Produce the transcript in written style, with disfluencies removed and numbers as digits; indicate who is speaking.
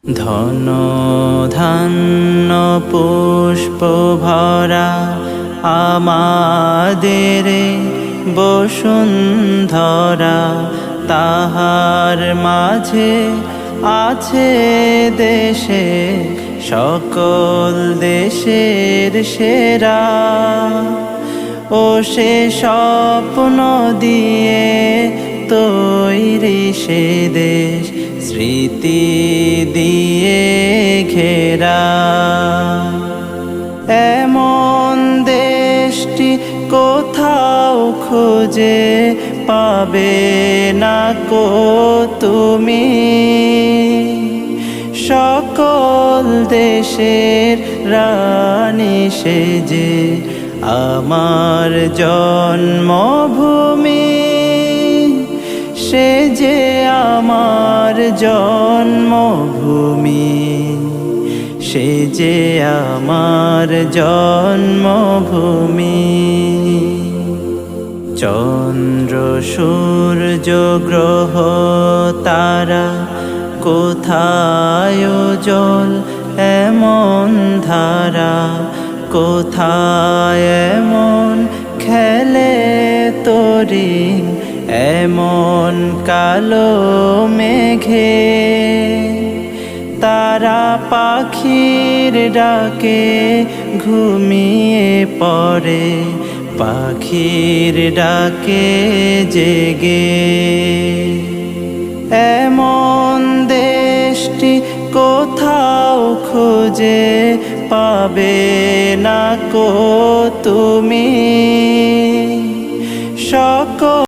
Speaker 1: ধন ধান্য পুষ্প ভরা আমাদের বসুন্ধরা, তাহার মাঝে আছে দেশে সকল দেশের সেরা। ও সে স্বপ্ন দিয়ে তৈরি সে দেশ, স্মৃতি দিয়ে ঘেরা। এমন দেশটি কোথাও খুঁজে পাবে না কো তুমি। সকল দেশের রানী সেজে আমার জন্মভূমি, সে যে আমার জন্মভূমি, সে যে আমার জন্মভূমি। চন্দ্র সূর্য গ্রহ তারা কোথায় জল এমন ধারা, কোথায় এমন খেলে তরি এমন কালো মেঘে। তারা পাখির ডাকে ঘুমিয়ে পড়ে, পাখির ডাকে জেগে। এমন দেশটি কোথাও খুঁজে পাবে না কো তুমি।